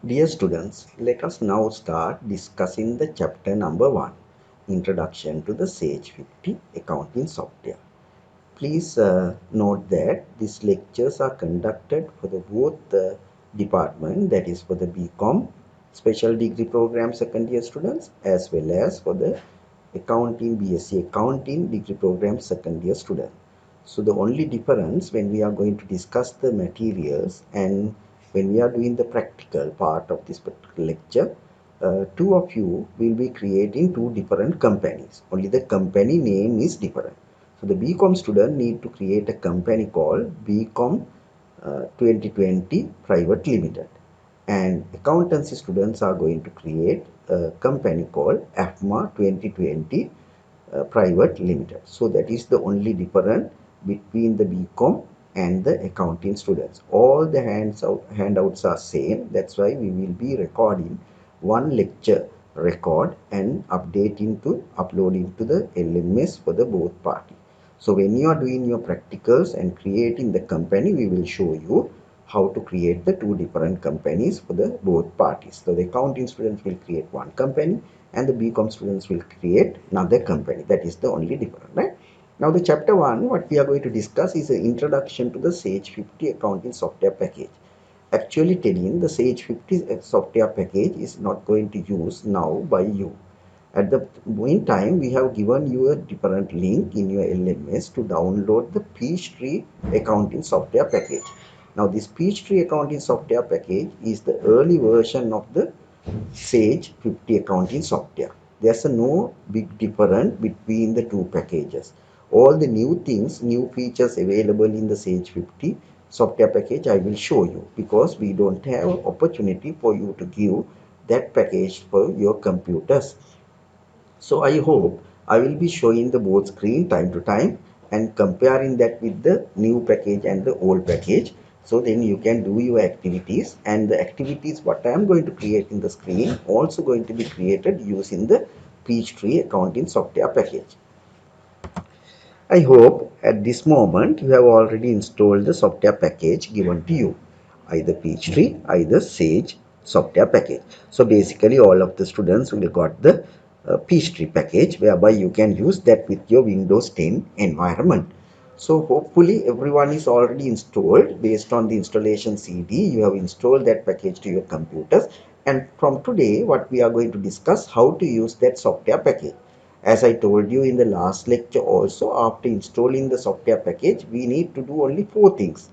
Dear students, let us now start discussing the chapter number 1, Introduction to the Sage 50 Accounting Software. Please note that these lectures are conducted for both the department, that is for the BCom Special Degree Program second year students, as well as for the Accounting BSc Accounting Degree Program second year student. So the only difference when we are going to discuss the materials and when we are doing the practical part of this particular lecture, two of you will be creating two different companies. Only the company name is different. So the BCom student need to create a company called BCom 2020 Private Limited, and accountancy students are going to create a company called AFMA 2020 Private Limited. So that is the only difference between the BCom and the accounting students. All the handouts are same. That's why we will be recording one lecture record and uploading to the LMS for the both party. So when you are doing your practicals and creating the company, we will show you how to create the two different companies for the both parties. So the accounting students will create one company and the BCom students will create another company. That is the only difference, right? Now the chapter 1, what we are going to discuss is an introduction to the Sage 50 accounting software package. Actually telling, the Sage 50 software package is not going to use now by you. At the meantime, we have given you a different link in your LMS to download the Peachtree accounting software package. Now this Peachtree accounting software package is the early version of the Sage 50 accounting software. There's no big difference between the two packages. All the new things, new features available in the Sage 50 software package I will show you, because we don't have opportunity for you to give that package for your computers. So I hope I will be showing the both screen time to time and comparing that with the new package and the old package. So then you can do your activities, and the activities what I am going to create in the screen also going to be created using the Peachtree accounting software package. I hope at this moment you have already installed the software package given to you, either Peachtree, either Sage software package. So basically all of the students will got the Peachtree package, whereby you can use that with your Windows 10 environment. So hopefully everyone is already installed. Based on the installation CD, you have installed that package to your computers. And from today, what we are going to discuss, how to use that software package. As I told you in the last lecture also, after installing the software package, we need to do only four things.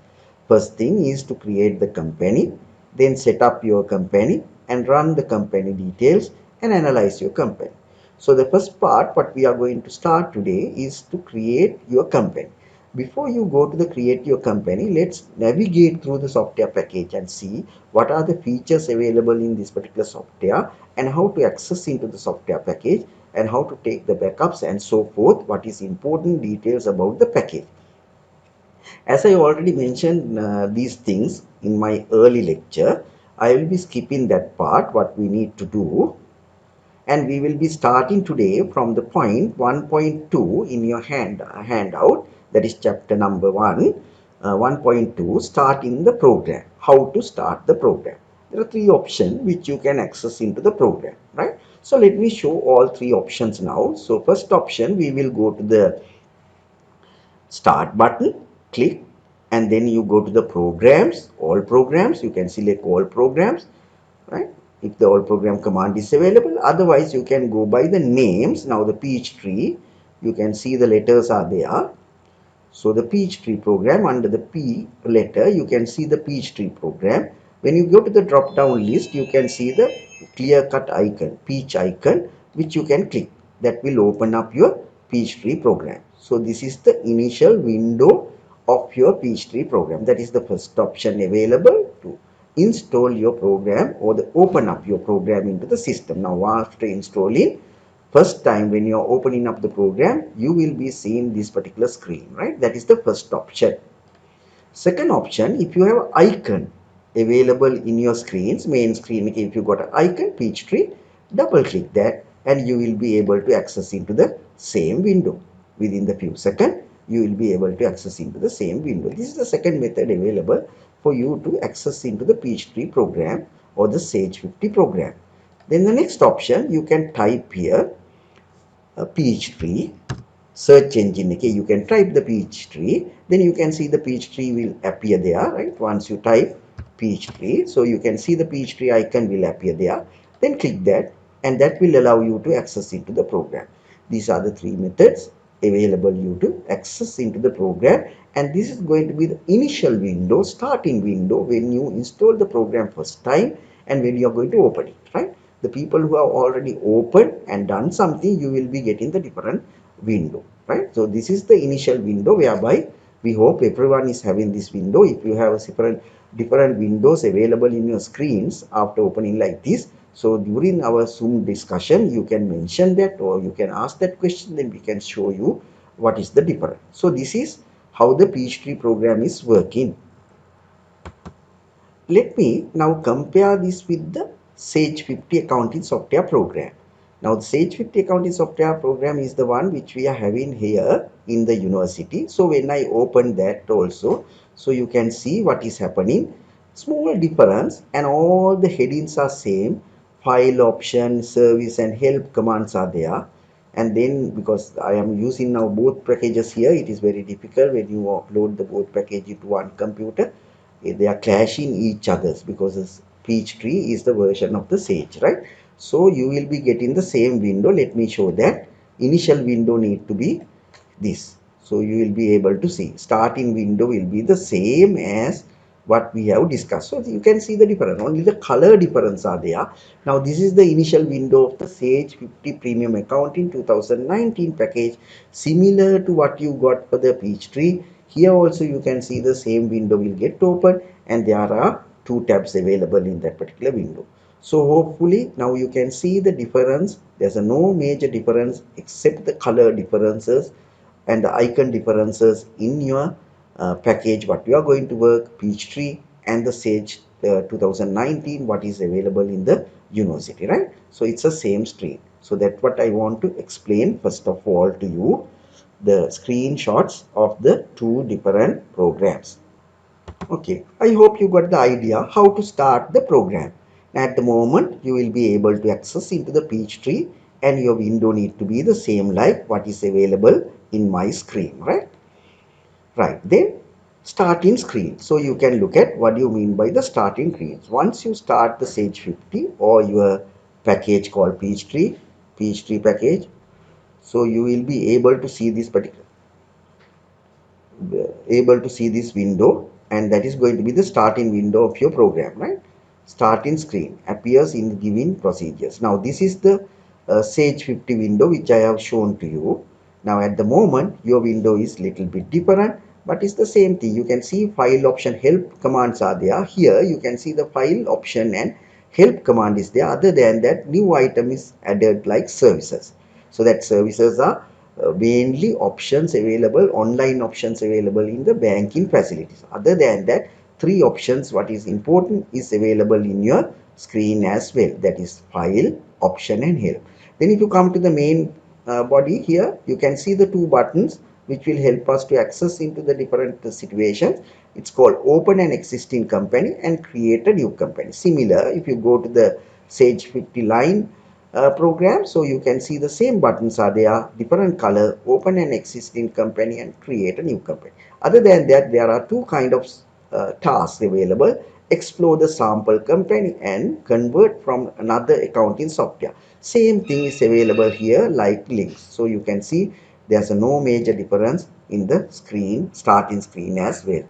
First thing is to create the company, then set up your company and run the company details and analyze your company. So the first part what we are going to start today is to create your company. Before you go to the create your company, let's navigate through the software package and see what are the features available in this particular software and how to access into the software package and how to take the backups and so forth, what is important details about the package. As I already mentioned these things in my early lecture, I will be skipping that part what we need to do, and we will be starting today from the point 1.2 in your handout, that is chapter number 1. 1.2, starting the program, how to start the program. There are three options which you can access into the program, right? So let me show all three options now. So first option, we will go to the start button, click, and then you go to the programs, all programs. You can select all programs, right? If the all program command is available, otherwise you can go by the names. Now the Peachtree, you can see the letters are there. So the Peachtree program, under the P letter, you can see the Peachtree program. When you go to the drop down list, you can see the clear cut icon, peach icon, which you can click. That will open up your Peachtree program. So this is the initial window of your Peachtree program. That is the first option available to install your program or the open up your program into the system. Now after installing, first time when you are opening up the program, you will be seeing this particular screen, right? That is the first option. Second option, if you have icon available in your screens, main screen, if you got an icon Peachtree, double click that and you will be able to access into the same window. Within the few seconds, you will be able to access into the same window. This is the second method available for you to access into the Peachtree program or the Sage 50 program. Then the next option, you can type here Peachtree search engine. Okay, you can type the Peachtree, then you can see the Peachtree will appear there, right? Once you type Peachtree, so you can see the Peachtree icon will appear there. Then click that, and that will allow you to access into the program. These are the three methods available you to access into the program, and this is going to be the initial window, starting window, when you install the program first time and when you are going to open it, right? The people who have already opened and done something, you will be getting the different window, right? So this is the initial window, whereby we hope everyone is having this window. If you have a different windows available in your screens after opening like this, so during our Zoom discussion you can mention that, or you can ask that question, then we can show you what is the difference. So this is how the Peachtree program is working. Let me now compare this with the Sage 50 accounting software program. Now the Sage 50 accounting software program is the one which we are having here in the university. So when I open that also, so you can see what is happening. Small difference, and all the headings are same. File option, service and help commands are there. And then because I am using now both packages here, it is very difficult when you upload the both package into one computer. They are clashing each others, because Peachtree is the version of the Sage, right? So you will be getting the same window. Let me show that. Initial window need to be this. So you will be able to see starting window will be the same as what we have discussed. So you can see the difference. Only the color difference are there. Now this is the initial window of the Sage 50 Premium Accounting 2019 package, similar to what you got for the Peachtree. Here also you can see the same window will get open, and there are two tabs available in that particular window. So hopefully now you can see the difference. There's no major difference except the color differences and the icon differences in your package what you are going to work, Peachtree and the Sage 2019 what is available in the university, right? So it's the same screen. So that's what I want to explain first of all to you, the screenshots of the two different programs. Okay, I hope you got the idea how to start the program. At the moment, you will be able to access into the Peachtree, and your window need to be the same like what is available in my screen, right? Right, then starting screen. So you can look at what you mean by the starting screens. Once you start the Sage 50 or your package called Peachtree package, so you will be able to see this window, and that is going to be the starting window of your program, right? Starting screen appears in the given procedures. Now this is the Sage 50 window which I have shown to you. Now at the moment your window is little bit different, but it's the same thing. You can see file option, help commands are there. Here you can see the file option and help command is there. Other than that, new item is added like services. So that services are mainly options available, online options available in the banking facilities. Other than that, three options what is important is available in your screen as well, that is file, option and help. Then if you come to the main body here, you can see the two buttons which will help us to access into the different situations. It's called open an existing company and create a new company. Similar, if you go to the Sage 50 line program, so you can see the same buttons are there, different color, open an existing company and create a new company. Other than that, there are two kind of tasks available: explore the sample company and convert from another accounting software. Same thing is available here like links. So you can see there's no major difference in the screen, starting screen as well.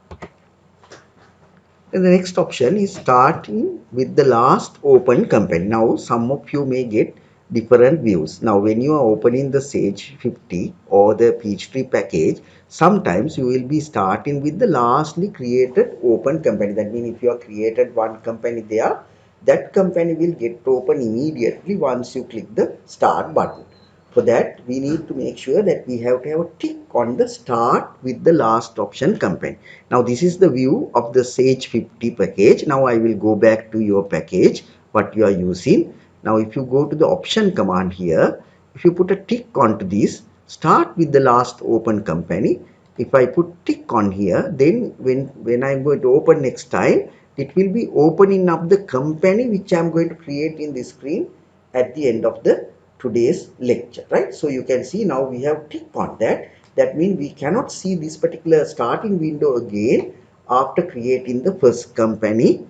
And the next option is starting with the last open company. Now some of you may get different views. Now when you are opening the Sage 50 or the Peachtree package, sometimes you will be starting with the lastly created open company. That means if you have created one company there, that company will get open immediately once you click the start button. For that, we need to make sure that we have to have a tick on the start with the last option company. Now this is the view of the Sage 50 package. Now I will go back to your package what you are using. Now if you go to the option command here, if you put a tick onto this, start with the last open company. If I put tick on here, then when I'm going to open next time, it will be opening up the company which I'm going to create in this screen at the end of the today's lecture, right? So you can see now we have tick on that. That means we cannot see this particular starting window again after creating the first company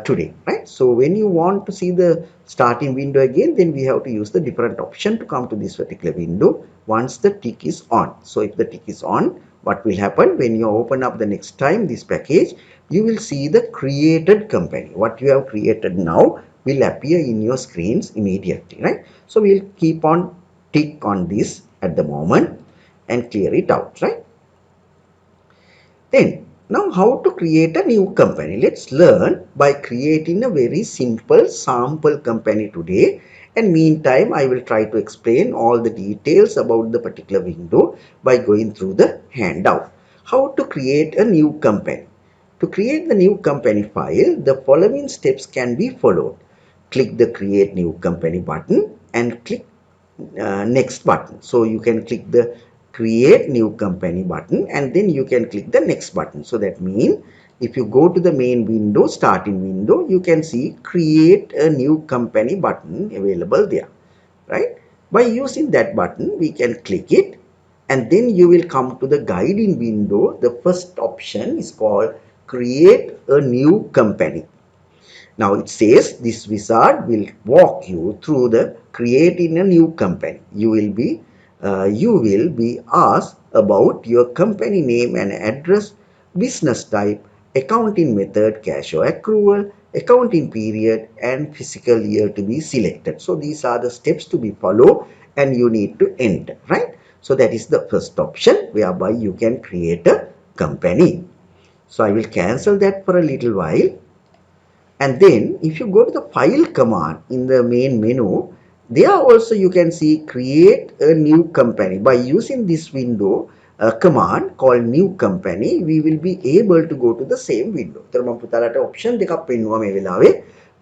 today, right? So when you want to see the starting window again, then we have to use the different option to come to this particular window once the tick is on. So if the tick is on, what will happen when you open up the next time this package, you will see the created company. What you have created now will appear in your screens immediately, right? So we'll keep on tick on this at the moment and clear it out, right? Then, now how to create a new company? Let's learn by creating a very simple sample company today. And meantime, I will try to explain all the details about the particular window by going through the handout. How to create a new company? To create the new company file, the following steps can be followed. Click the create new company button and click next button. So you can click the create new company button and then you can click the next button. So that means if you go to the main window, starting window, you can see create a new company button available there, right? By using that button, we can click it and then you will come to the guiding window. The first option is called create a new company. Now it says this wizard will walk you through the creating a new company. You will be asked about your company name and address, business type, accounting method, cash or accrual, accounting period, and fiscal year to be selected. So these are the steps to be followed and you need to enter, right? So that is the first option whereby you can create a company. So I will cancel that for a little while. And then if you go to the file command in the main menu, there also you can see create a new company. By using this window command called new company, we will be able to go to the same window. එතන මම පුතාලට option දෙකක් පෙන්නුවා මේ වෙලාවේ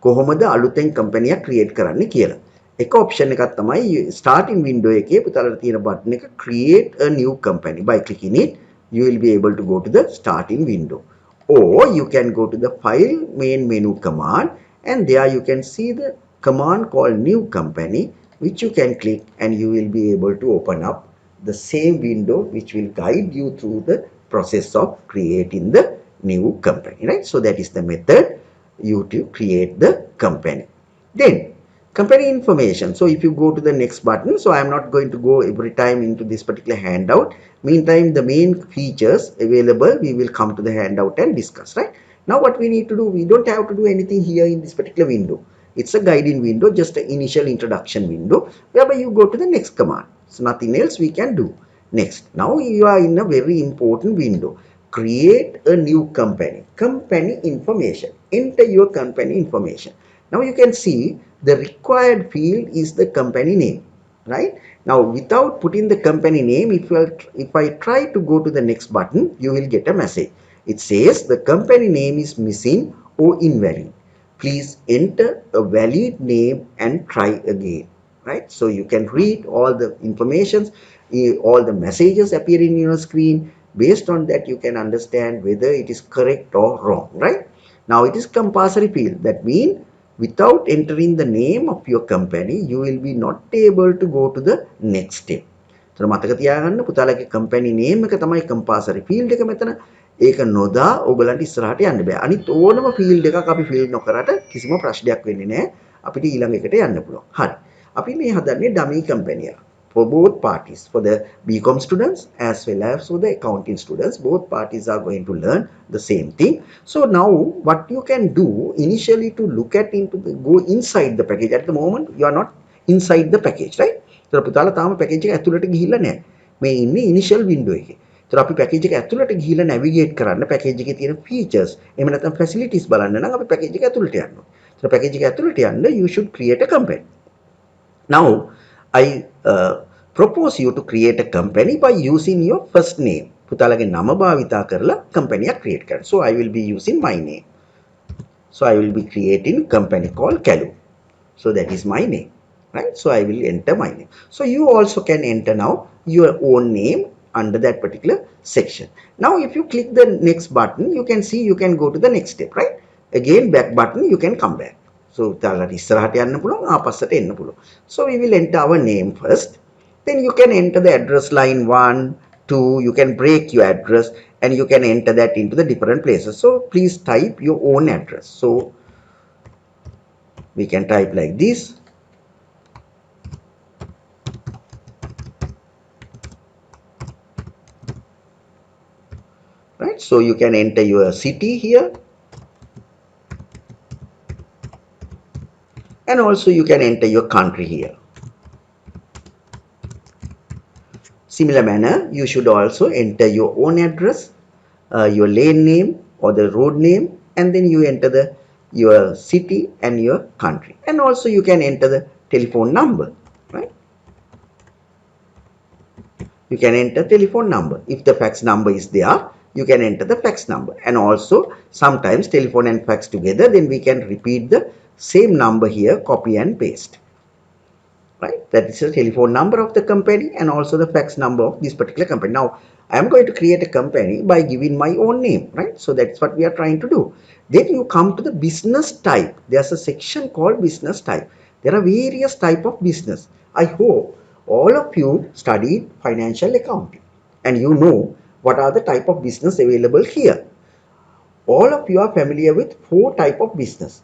කොහොමද අලුතෙන් company එකක් create කරන්න කියලා. එක option එකක් තමයි starting window එකේ පුතාලට තියෙන button එක create a new company. By clicking it, you will be able to go to the starting window. Or you can go to the file main menu command and there you can see the command called new company, which you can click and you will be able to open up the same window which will guide you through the process of creating the new company, right? So that is the method you to create the company. Then company information. So if you go to the next button, so I am not going to go every time into this particular handout. Meantime, the main features available, we will come to the handout and discuss, right? Now what we need to do, we don't have to do anything here in this particular window. It's a guiding window, just an initial introduction window, whereby you go to the next command. So nothing else we can do. Next, now you are in a very important window. Create a new company. Company information. Enter your company information. Now you can see the required field is the company name, right? Now without putting the company name, if I try to go to the next button, you will get a message. It says the company name is missing or invalid. Please enter a valid name and try again, right? So you can read all the informations, all the messages appearing in your screen. Based on that, you can understand whether it is correct or wrong, right? Now it is compulsory field. That means without entering the name of your company, you will be not able to go to the next step. So මතක තියාගන්න පුතාලගේ company name එක තමයි compulsory field එක මෙතන. ඒක නොදා ඔයගලන්ට ඉස්සරහට යන්න බෑ. අනිත් ඕනම field එකක් අපි fill නොකරට කිසිම ප්‍රශ්නයක් වෙන්නේ නැහැ. අපිට ඊළඟ එකට යන්න පුළුවන්. හරි. අපි මේ හදන්නේ dummy company එක. For both parties, for the BCom students as well as for the accounting students, both parties are going to learn the same thing. So now what you can do initially to look at go inside the package. At the moment you are not inside the package, right? So පුතාලා තාම package එක ඇතුළට ගිහිල්ලා නැහැ. මේ ඉන්නේ initial window එකේ. So අපි package එක ඇතුළට ගිහිල්ලා navigate කරන්න package එකේ තියෙන features එහෙම නැත්නම් facilities බලන්න නම් අපි package එක ඇතුළට යන්න ඕනේ. So package එක ඇතුළට යන්න you should create a company. Now I propose you to create a company by using your first name. පුතාලගේ නම භාවිතා කරලා company එක create කරන්න. So I will be using my name. So I will be creating company called Kalu. So that is my name, right? So I will enter my name. So you also can enter now your own name under that particular section. Now if you click the next button, you can see you can go to the next step, right? Again back button, you can come back. So තලට ඉස්සරහට යන්න පුළුවන්, ආපස්සට එන්න පුළුවන්. So we will enter our name first. Then you can enter the address line 1, 2. You can break your address and you can enter that into the different places. So please type your own address. So we can type like this. Right? So you can enter your city here. And also you can enter your country here. Similar manner, you should also enter your own address, your lane name or the road name, and then you enter your city and your country. And also you can enter the telephone number, right? You can enter telephone number. If the fax number is there, you can enter the fax number. And also sometimes telephone and fax together, then we can repeat the same number here, copy and paste. Right? That is the telephone number of the company and also the fax number of this particular company. Now, I am going to create a company by giving my own name, right? So that's what we are trying to do. Then you come to the business type. There's a section called business type. There are various type of business. I hope all of you studied financial accounting and you know what are the type of business available here. All of you are familiar with 4 type of business.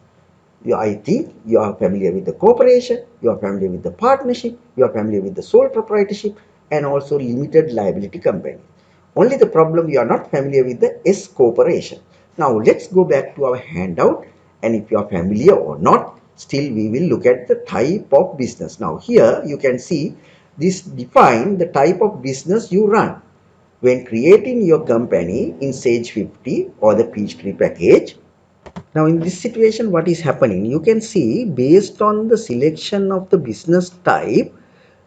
I think you are familiar with the corporation, you are familiar with the partnership, you are familiar with the sole proprietorship and also limited liability company. Only the problem you are not familiar with the S corporation. Now let's go back to our handout, and if you are familiar or not, still we will look at the type of business. Now here you can see this define the type of business you run. When creating your company in Sage 50 or the Peachtree package, now in this situation, what is happening? You can see based on the selection of the business type,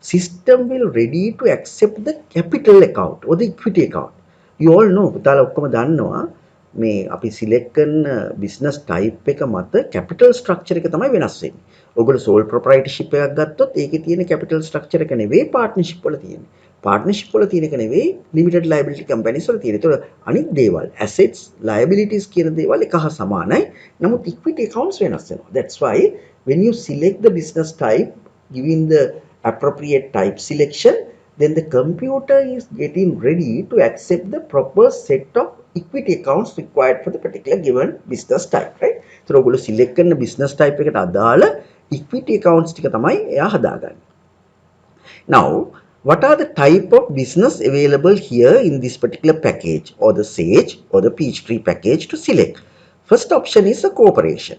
system will ready to accept the capital account or the equity account. You all know, පුතාලා ඔක්කොම දන්නවා මේ අපි select කරන business type එක මත capital structure එක තමයි වෙනස් වෙන්නේ. ඔයගොල්ලෝ sole proprietorship එකක් ගත්තොත් ඒකේ තියෙන capital structure එක නෙවෙයි partnership වල තියෙන්නේ. partnership වල තියෙන එක නෙවෙයි limited liability companies වල තියෙන. ඒතකොට අනිත් දේවල් assets liabilities කියන දේවල් එක හා සමානයි. නමුත් equity accounts වෙනස් වෙනවා. That's why when you select the business type giving the appropriate type selection, then the computer is getting ready to accept the proper set of equity accounts required for the particular given business type, right? So ඔයගොල්ලෝ select කරන business type එකට අදාළ equity accounts ටික තමයි එයා හදාගන්නේ. Now, what are the type of business available here in this particular package or the Sage or the Peachtree package to select? First option is a corporation.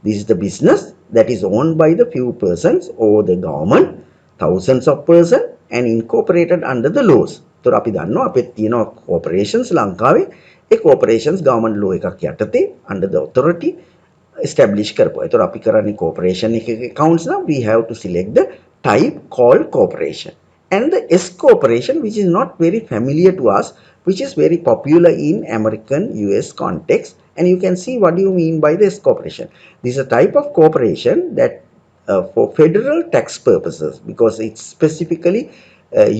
This is the business that is owned by the few persons or the government, thousands of persons and incorporated under the laws. So අපි දන්නවා අපේ තියෙනවා corporations ලංකාවේ. ඒ corporations government law එකක් යටතේ under the authority establish කරපුවා. ඒතර අපි කරන්නේ corporation එකේ accounts නම් we have to select the type called corporation. And the S corporation, which is not very familiar to us, which is very popular in American US context. And you can see what do you mean by the S corporation. This is a type of corporation that for federal tax purposes, because it's specifically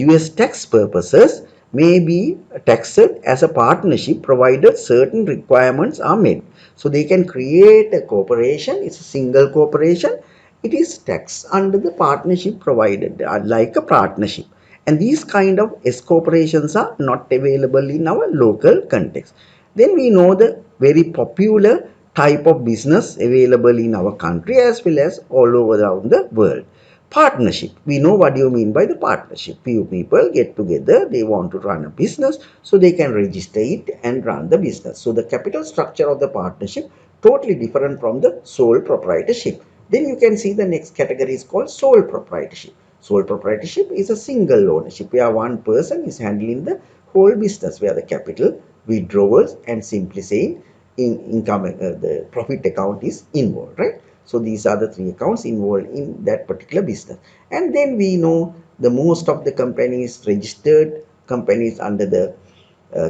US tax purposes, may be taxed as a partnership provided certain requirements are met. So they can create a corporation, it's a single corporation, it is taxed under the partnership provided, like a partnership. And these kind of S corporations are not available in our local context. Then we know the very popular type of business available in our country as well as all over around the world. Partnership. We know what you mean by the partnership. Few people get together, they want to run a business, so they can register it and run the business. So the capital structure of the partnership totally different from the sole proprietorship. Then you can see the next category is called sole proprietorship. Sole proprietorship is a single ownership where one person is handling the whole business, where the capital, withdrawals and simply saying income, the profit account is involved, right? So these are the 3 accounts involved in that particular business. And then we know the most of the companies, registered companies under the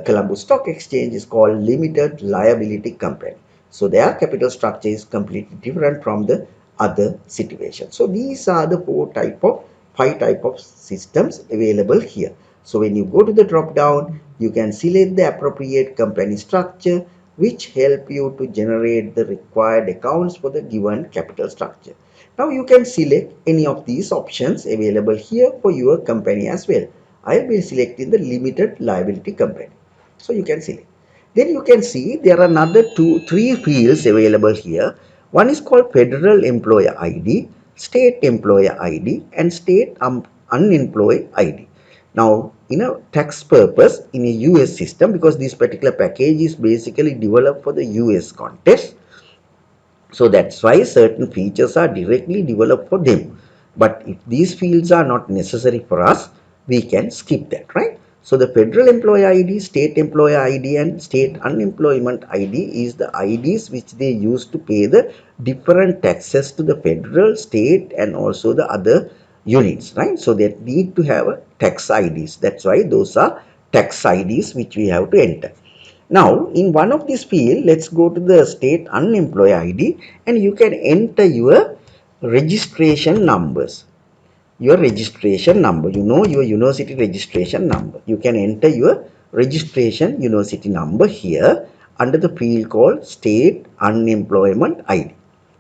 Colombo Stock Exchange is called limited liability company. So their capital structure is completely different from the other situation. So these are the 5 type of systems available here. So when you go to the drop down, you can select the appropriate company structure, which help you to generate the required accounts for the given capital structure. Now you can select any of these options available here for your company as well. I will be selecting the limited liability company. So you can select. Then you can see there are another three fields available here. One is called Federal Employer ID, State Employer ID, and State Unemployed ID. Now, in a tax purpose in a US system, because this particular package is basically developed for the US context, so that's why certain features are directly developed for them. But if these fields are not necessary for us, we can skip that, right? So the federal employee ID, state employee ID, and state unemployment ID is the IDs which they use to pay the different taxes to the federal, state, and also the other units, right? So they need to have a tax IDs. That's why those are tax IDs which we have to enter. Now, in one of these field, let's go to the state unemployed ID and you can enter your registration numbers. Your registration number, your university registration number. You can enter your registration university number here under the field called state unemployment ID.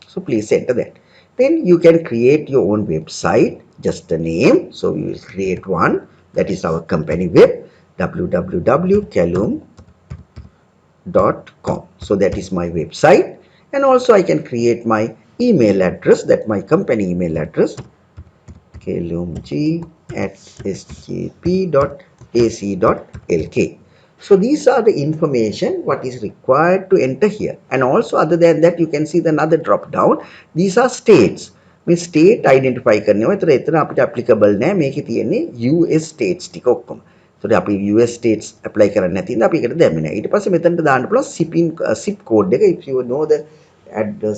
So please enter that. Then you can create your own website, just a name. So we will create one. That is our company web, www.calum.com. So that is my website, and also I can create my email address, that my company email address, kalumg@sjp.ac.lk. So these are the information what is required to enter here. And also other than that, you can see the another drop down. These are states. මේ state identify කරනවා. එතන අපිට applicable නෑ. මේකේ තියෙන්නේ US states ටික ඔක්කොම. So අපි US states apply කරන්න නැති ඉඳ අපි ඒකට දැම්මේ නැහැ. ඊට පස්සේ මෙතනට දාන්න පුළුවන් zip code එක. If you know the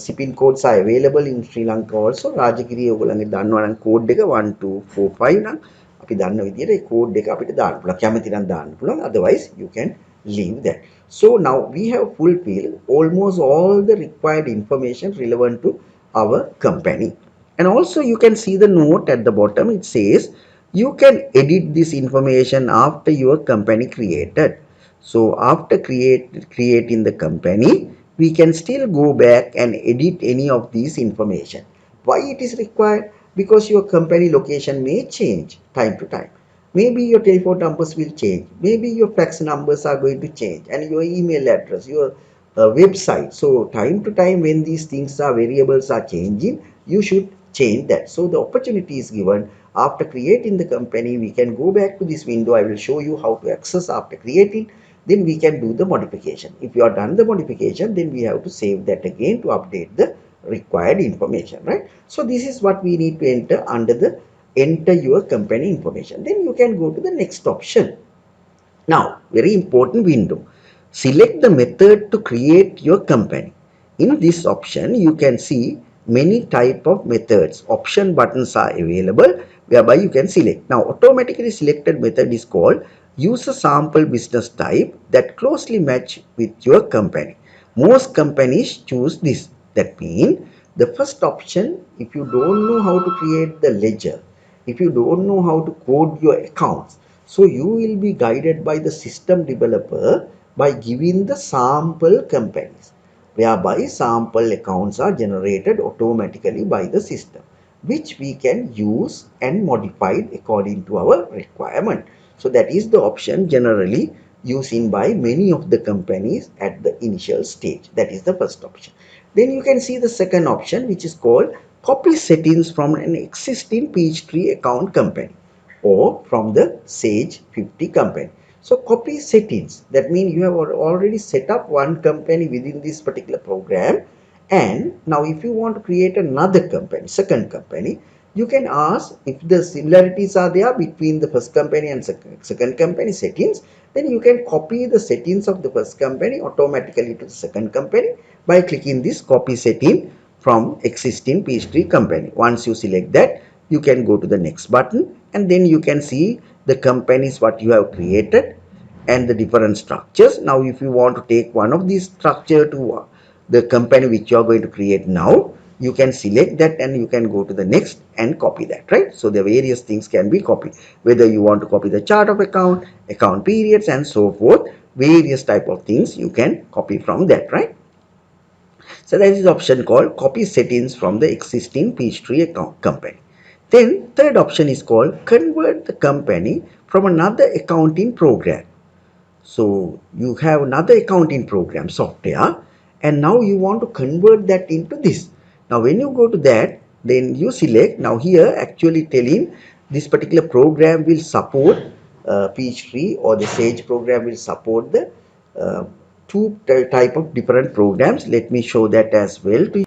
shipping codes are available in Sri Lanka also. Rajagiriya ඔයගොල්ලන්ගේ දන්නවා නම් code එක 1245 නම් අපි දන්න විදිහට ඒ code එක අපිට දාන්න පුළුවන්. කැමති නම් දාන්න පුළුවන්. Otherwise you can leave that. So now we have fulfilled almost all the required information relevant to our company. And also you can see the note at the bottom. It says you can edit this information after your company created. So after creating the company, we can still go back and edit any of these information. Why it is required? Because your company location may change time to time. Maybe your telephone numbers will change. Maybe your fax numbers are going to change, and your email address, your website. So time to time when these things are variables are changing, you should change that. So the opportunity is given. After creating the company, we can go back to this window. I will show you how to access after creating. Then we can do the modification. If you are done the modification, then we have to save that again to update the required information, right? So this is what we need to enter under the enter your company information. Then you can go to the next option. Now, very important window. Select the method to create your company. In this option, you can see many type of methods. Option buttons are available whereby you can select. Now, automatically selected method is called use a sample business type that closely match with your company. Most companies choose this. That means the first option, if you don't know how to create the ledger, if you don't know how to code your accounts, so you will be guided by the system developer by giving the sample companies, whereby sample accounts are generated automatically by the system, which we can use and modify according to our requirement. So that is the option generally used by many of the companies at the initial stage. That is the first option. Then you can see the second option, which is called copy settings from an existing Peachtree account company or from the Sage 50 company. So copy settings, that means you have already set up one company within this particular program, and now if you want to create another company, second company, you can ask if the similarities are there between the first company and second company settings. Then you can copy the settings of the first company automatically to the second company by clicking this copy setting from existing Peachtree company. Once you select that, you can go to the next button, and then you can see the companies what you have created and the different structures. Now if you want to take one of these structure to the company which you are going to create now, you can select that and you can go to the next and copy that, right? So the various things can be copied, whether you want to copy the chart of account, account periods and so forth, various type of things you can copy from that, right? So that is the option called copy settings from the existing Peachtree account company. Then third option is called convert the company from another accounting program. So you have another accounting program software and now you want to convert that into this. Now when you go to that, then you select, now here actually telling this particular program will support Peachtree, or the Sage program will support the uh, two type of different programs. Let me show that as well to you.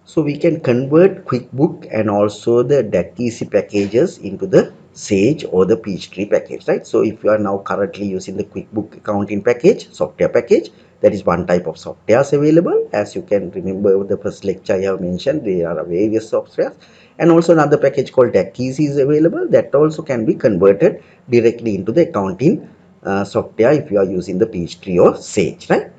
So we can convert QuickBook and also the DAC packages into the Sage or the Peachtree package, right? So if you are now currently using the QuickBook accounting package, software package, that is one type of softwares available. As you can remember the first lecture I have mentioned, there are various softwares. And also another package called DAC is available that also can be converted directly into the accounting software if you are using the Peachtree or Sage, right?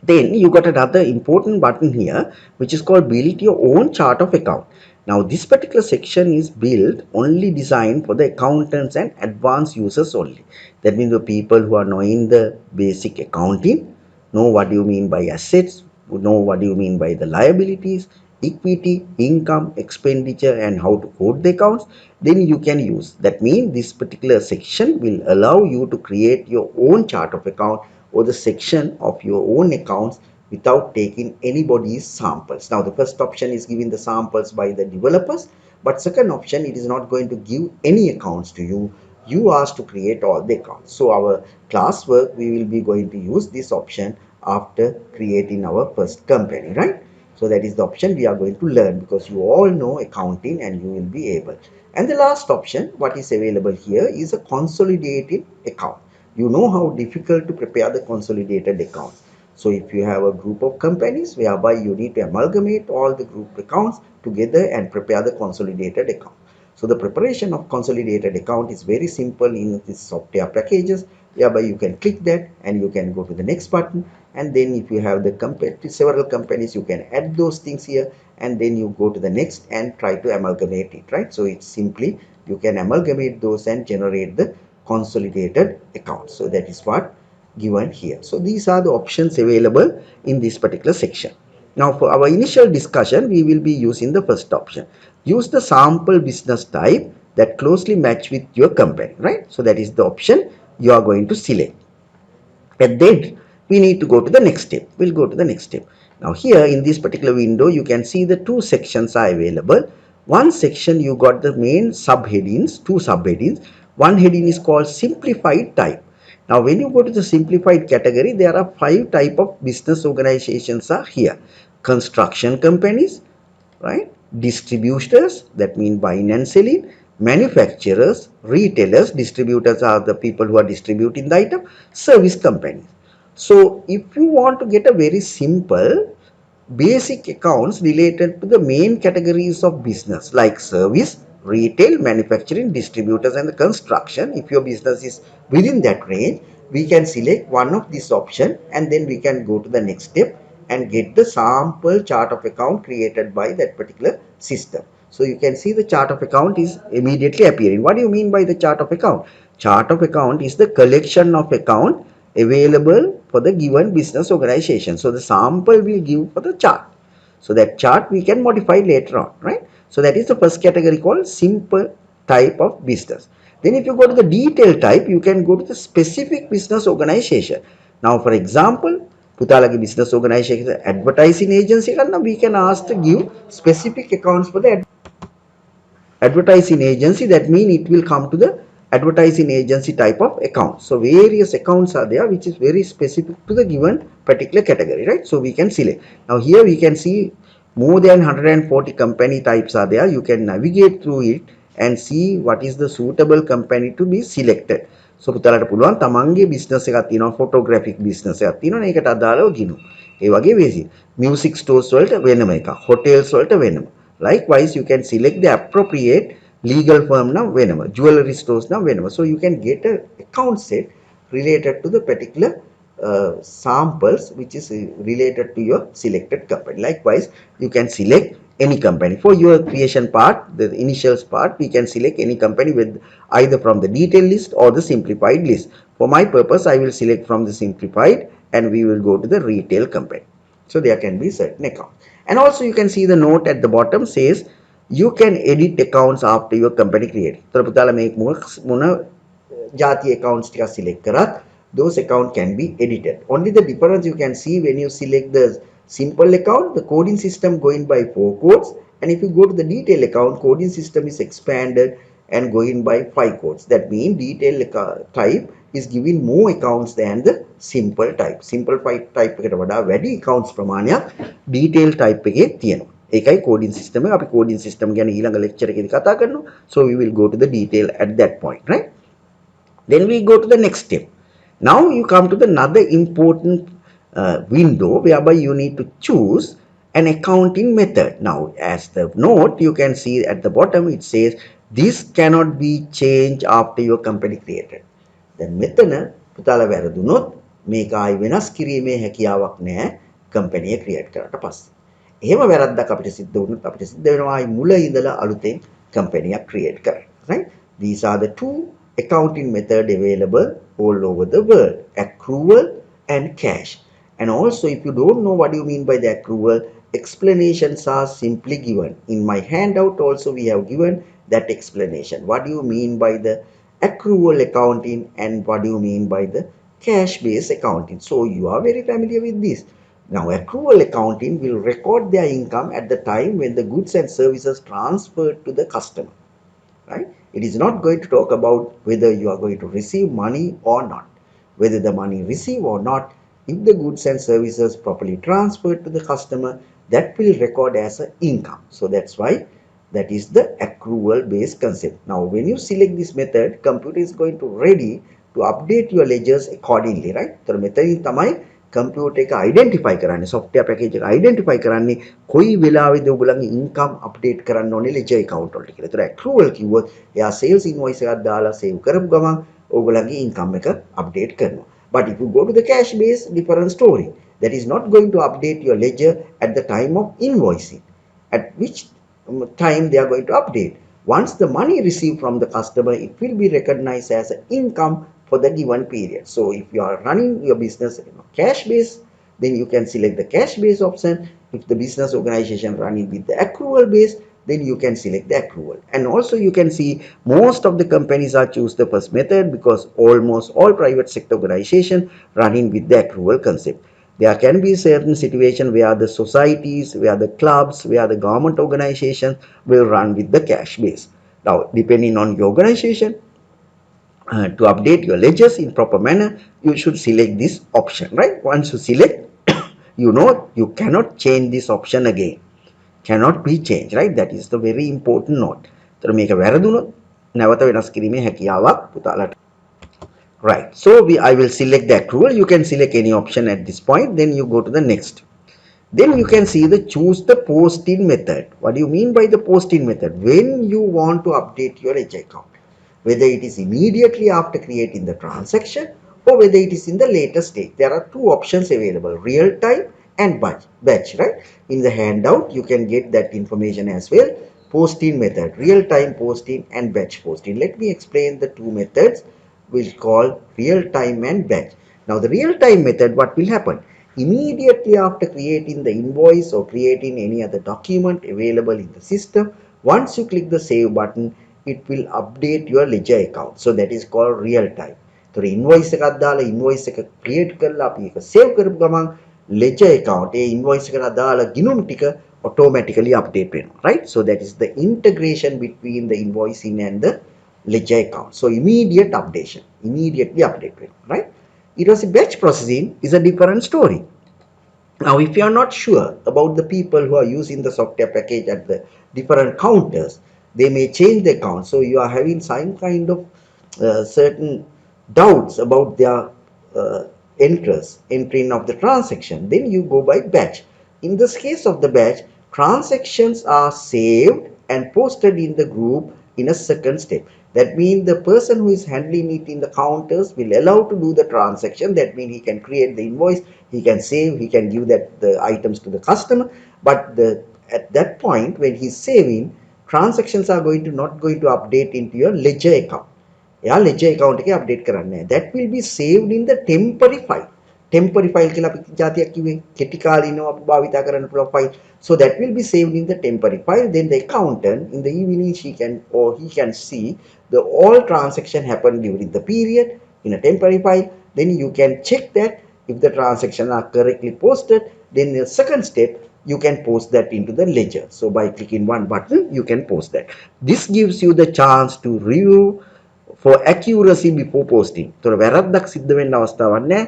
Then you got another important button here which is called build your own chart of account. Now this particular section is built only designed for the accountants and advanced users only. That means the people who are knowing the basic accounting, know what do you mean by assets, know what do you mean by the liabilities, equity, income, expenditure and how to code the accounts, then you can use. That means this particular section will allow you to create your own chart of account or the section of your own accounts without taking anybody's samples. Now the first option is giving the samples by the developers, but second option, it is not going to give any accounts to you. You asked to create all the accounts. So our class work, we will be going to use this option after creating our first company, right? So that is the option we are going to learn, because you all know accounting and you will be able. And the last option, what is available here, is a consolidated account. You know how difficult to prepare the consolidated accounts. So if you have a group of companies whereby you need to amalgamate all the group accounts together and prepare the consolidated account. So the preparation of consolidated account is very simple in this software packages, whereby you can click that and you can go to the next button, and then if you have the several companies, you can add those things here, and then you go to the next and try to amalgamate it, right? So it's simply you can amalgamate those and generate the consolidated account. So that is what given here. So these are the options available in this particular section. Now for our initial discussion, we will be using the first option. Use the sample business type that closely match with your company, right? So that is the option you are going to select. And then we need to go to the next step. We'll go to the next step. Now here in this particular window, you can see the two sections are available. One section you got the main subheadings, two subheadings. One heading is called simplified type. Now when you go to the simplified category, there are 5 type of business organizations are here. Construction companies, right? Distributors, that mean buying and selling. Manufacturers, retailers, distributors are the people who are distributing the item. Service companies. So if you want to get a very simple basic accounts related to the main categories of business like service, retail, manufacturing, distributors and the construction, if your business is within that range, we can select one of these option and then we can go to the next step and get the sample chart of account created by that particular system. So you can see the chart of account is immediately appearing. What do you mean by the chart of account? Chart of account is the collection of account available for the given business organization. So the sample will give for the chart. So that chart we can modify later on, right? So that is the first category called simple type of business. Then if you go to the detail type, you can go to the specific business organization. Now for example, Putalagi business organization advertising agency, we can ask to give specific accounts for the advertising agency. That means it will come to the advertising agency type of account. So various accounts are there which is very specific to the given particular category, right? So we can select. Now here we can see more than 140 company types are there. You can navigate through it and see what is the suitable company to be selected. So පුතාලට පුළුවන් තමන්ගේ business එකක් තියෙනවා, photographic business එකක් තියෙනවා, ඒකට අදාළව ගිනු. ඒ වගේ වේසි. Music stores වලට වෙනම එකක්, hotels වලට වෙනම. Likewise, you can select the appropriate legal firm now jewelry stores now. So you can get a account set related to the particular samples which is related to your selected company. Likewise, you can select any company. For your creation part, the initials part, we can select any company with either from the detailed list or the simplified list. For my purpose, I will select from the simplified and we will go to the retail company. So there can be certain accounts. And also you can see the note at the bottom says you can edit accounts after your company created. So පුතාලා මේ මොන Jati accounts ටික select කරත් those account can be edited. Only the difference you can see when you select the simple account, the coding system going by 4 codes, and if you go to the detail account, coding system is expanded and going by 5 codes. That means detail type is giving more accounts than the simple type. Simple type එකට වඩා වැඩි accounts ප්‍රමාණයක් detail type එකේ තියෙනවා. ඒකයි coding system එක. අපි coding system ගැන ඊළඟ lecture එකේදී කතා කරනවා. So we will go to the detail at that point, right? Then we go to the next step. Now you come to the another important window whereby you need to choose an accounting method. Now as the note you can see at the bottom it says this cannot be changed after your company created. Then මෙතන පුතාලා වැරදුනොත් මේක ආයි වෙනස් කිරීමේ හැකියාවක් නැහැ company එක create කරාට පස්සේ. එහෙම වැරද්දක් අපිට සිද්ධ වුණොත් අපිට සිද්ධ වෙනවා ආයි මුල ඉඳලා අලුතෙන් company එක create කරන්න. Right? These are the two accounting method available all over the world, accrual and cash. And also if you don't know what you mean by the accrual, explanations are simply given. In my handout also we have given that explanation. What do you mean by the accrual accounting and what do you mean by the cash based accounting? So you are very familiar with this. Now accrual accounting will record their income at the time when the goods and services transferred to the customer. Right? It is not going to talk about whether you are going to receive money or not. Whether the money received or not, if the goods and services properly transferred to the customer, that will record as an income. So that's why that is the accrual based concept. Now when you select this method, computer is going to ready to update your ledgers accordingly, right? So මෙතනින් තමයි computer එක identify කරන්නේ, software package එක identify කරන්නේ කොයි වෙලාවෙද ඔයගොල්ලන්ගේ income update කරන්න ඕනේ ledger account වලට කියලා. ඒතර accrual කිව්වොත් එයා sales invoice එකක් දාලා save කරපු ගමන් ඔයගොල්ලන්ගේ income එක update කරනවා. But if you go to the cash base, different story. That is not going to update your ledger at the time of invoicing. At which time they are going to update. Once the money received from the customer, it will be recognized as an income for the given period. So if you are running your business cash base, then you can select the cash base option. If the business organization running with the accrual base, then you can select the accrual. And also you can see most of the companies are choose the first method because almost all private sector organizations running with the accrual concept. There can be certain situations where the societies, where the clubs, where the government organizations will run with the cash base. Now, depending on your organization, to update your ledgers in proper manner, you should select this option, right? Once you select, you know you cannot change this option again. Cannot be changed, right? That is the very important note. So මේක වැරදුනොත් නැවත වෙනස් කිරීමේ හැකියාවක් පුතාලට. Right. So I will select the accrual. You can select any option at this point. Then you go to the next. Then you can see the choose the post-in method. What do you mean by the post-in method? When you want to update your ledger account, whether it is immediately after creating the transaction or whether it is in the later stage. There are two options available, real time and batch, right? In the handout, you can get that information as well. Post-in method, real time post-in and batch post-in. Let me explain the two methods we'll call real time and batch. Now the real time method, what will happen? Immediately after creating the invoice or creating any other document available in the system, once you click the save button, it will update your ledger account. So that is called real time. So invoice එකක් දාලා invoice එක create කරලා අපි ඒක save කරපු ගමන් ledger account ඒ invoice එකට දාලා ගිණුම් ටික automatically update වෙනවා, right? So that is the integration between the invoicing and the ledger account. So immediate updation, immediately update වෙනවා, right? It was a batch processing is a different story. Now if you are not sure about the people who are using the software package at the different counters, they may change the account. So you are having some kind of certain doubts about their entering of the transaction. Then you go by batch. In this case of the batch, transactions are saved and posted in the group in a second step. That means the person who is handling it in the counters will allow to do the transaction. That means he can create the invoice, he can save, he can give that the items to the customer. But at that point when he's saving, transactions are not going to update into your ledger account. එයා ledger account එකේ update කරන්නේ නැහැ. That will be saved in the temporary file. Temporary file කියලා අපි જાතියක් කිව්වේ කෙටි කාලිනව අපි භාවිතා කරන්න පුළුවන් file. So that will be saved in the temporary file. Then the accountant in the evening he can see the all transaction happened during the period in a temporary file. Then you can check that if the transactions are correctly posted. Then the second step, you can post that into the ledger. So by clicking one button, you can post that. This gives you the chance to review for accuracy before posting. තොර වැරද්දක් සිද්ධ වෙන්න අවස්ථාවක් නැහැ.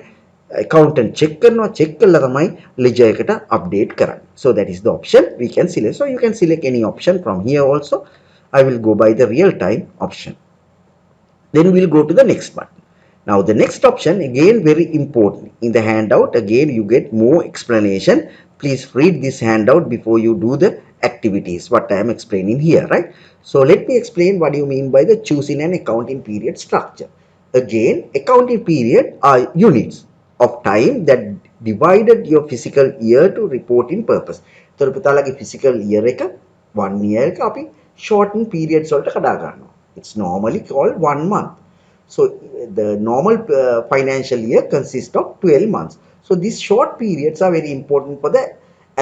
accountant check කරනවා, check කරලා තමයි ledger එකට update කරන්නේ. So that is the option we can select. So you can select any option from here also. I will go by the real time option. Then we'll go to the next button. Now the next option, again very important. In the handout again you get more explanation. Please read this handout before you do the activities what I am explaining here, right? So let me explain what you mean by the choosing an accounting period structure. Again, accounting period are units of time that divided your fiscal year to reporting purpose. So පුතාලගේ fiscal year එක 1 year එක අපි shortened periods වලට කඩා ගන්නවා. It's normally called 1 month. So the normal financial year consists of 12 months. So these short periods are very important for the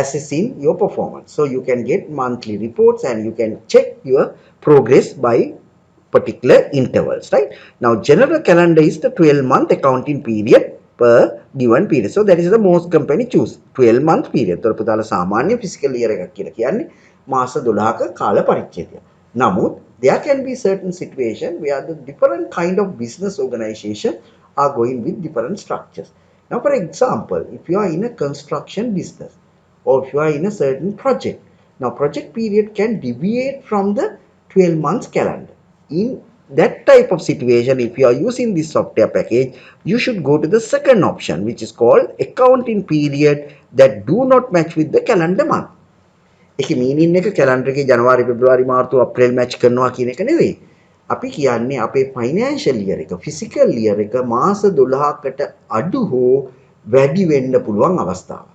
assessing your performance. So you can get monthly reports and you can check your progress by particular intervals, right? Now general calendar is the 12-month accounting period per given period. So that is the most company choose 12-month period. තොර පුතාලා සාමාන්‍ය fiscal year එකක් කියලා කියන්නේ මාස 12ක කාල පරිච්ඡේදය. නමුත් there can be certain situation where the different kind of business organization are going with different structures. Now for example, if you are in a construction business or if you are in a certain project, now project period can deviate from the 12 months calendar. In that type of situation, if you are using this software package, you should go to the second option, which is called accounting period that do not match with the calendar month. ඒකේ මීනින් එක calendar එකේ ජනවාරි පෙබ්‍රුවාරි මාර්තු අප්‍රේල් match කරනවා කියන එක නෙවෙයි. අපි කියන්නේ අපේ ෆයිනෑන්ෂල් ඉයර් එක, ෆිසිකල් ඉයර් එක මාස 12කට අඩු හෝ වැඩි වෙන්න පුළුවන් අවස්ථාවක්.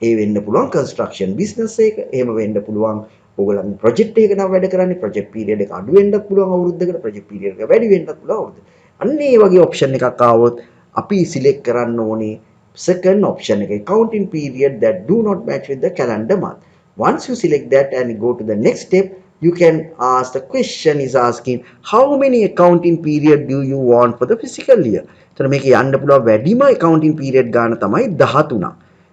ඒ වෙන්න පුළුවන් කන්ස්ට්‍රක්ෂන් බිස්නස් එක, එහෙම වෙන්න පුළුවන් ඕගොල්ලන් ප්‍රොජෙක්ට් එකක නම් වැඩ කරන්නේ ප්‍රොජෙක්ට් පීරියඩ් එක අඩු වෙන්නත් පුළුවන් අවුරුද්දකට, ප්‍රොජෙක්ට් පීරියඩ් එක වැඩි වෙන්නත් පුළුවන් අවුරුද්දකට. අන්න ඒ වගේ ඔප්ෂන් එකක් ආවොත් අපි සිලෙක්ට් කරන්න ඕනේ second option එක, accounting period that do not match with the calendar month. Once you select that and go to the next step, you can ask, the question is asking how many accounting period do you want for the fiscal year. So මේක යන්න පුළුවන් වැඩිම accounting period ගන්න තමයි 13ක්.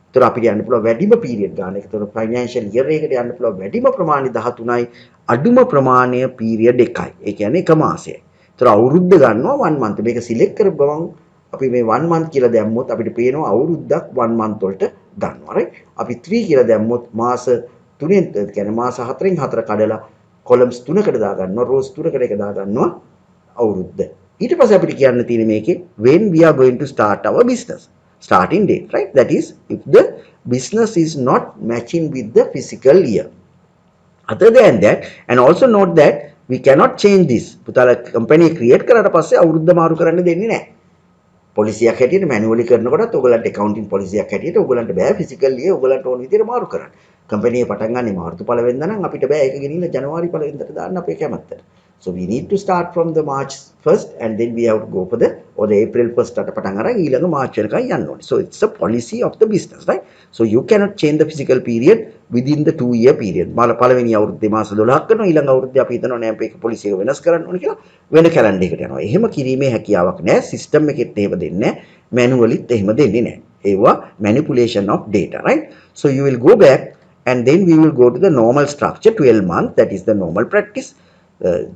ඒතර අපිට යන්න පුළුවන් වැඩිම period ගන්න. ඒතර financial year එකකට යන්න පුළුවන් වැඩිම ප්‍රමාණය 13යි, අඩුම ප්‍රමාණය period 1යි. ඒ කියන්නේ එක මාසයයි. ඒතර අවුරුද්ද ගන්නවා 1 month. මේක select කරපු ගමන් අපි මේ 1 month කියලා දැම්මොත් අපිට පේනවා අවුරුද්දක් 1 month වලට ගන්නවා, right? අපි 3 කියලා දැම්මොත් මාස 3ෙන් කියන්නේ මාස 4ෙන් 4 කඩලා columns 3කට දා ගන්නවා, rows 3කට එක දා ගන්නවා අවුරුද්ද. ඊට පස්සේ අපිට කියන්න තියෙන්නේ මේකේ when we are going to start our business, starting date, right? That is if the business is not matching with the fiscal year. Other than that, and also note that we cannot change this. පුතාලා company create කරාට පස්සේ අවුරුද්ද මාරු කරන්න දෙන්නේ නැහැ. පොලිසියක් හැටියට manually කරනකොටත් ඔයගලන්ට accounting පොලිසියක් හැටියට ඔයගලන්ට බෑ physical year ඔයගලන්ට ඕන විදිහට මාරු කරන්න. කම්පැනි එක පටන් ගන්නේ මාර්තු 1 වෙනිදා නම් අපිට බෑ ඒක ගෙනින්න ජනවාරි 1 වෙනිදාට දාන්න අපේ කැමැත්තට. So we need to start from the March 1st and then we have to go for the April 1st අට පටන් අරන් ඊළඟ මාර්ච් වෙනකන් යන්න ඕනේ. So it's a policy of the business, right? So you cannot change the physical period within the 2-year period. පළවෙනි අවුරුද්දේ මාස 12ක් කරනවා, ඊළඟ අවුරුද්දේ අපි හිතනවා නෑ මේක පොලිසිය එක වෙනස් කරන්න ඕනේ කියලා වෙන කැලෙන්ඩර් එකකට යනවා. එහෙම කිරීමේ හැකියාවක් නෑ. සිස්ටම් එකෙත් එහෙම දෙන්නේ නෑ. මැනුවලිත් එහෙම දෙන්නේ නෑ. ඒවා manipulation of data, right? So you will go back and then we will go to the normal structure 12 months, that is the normal practice.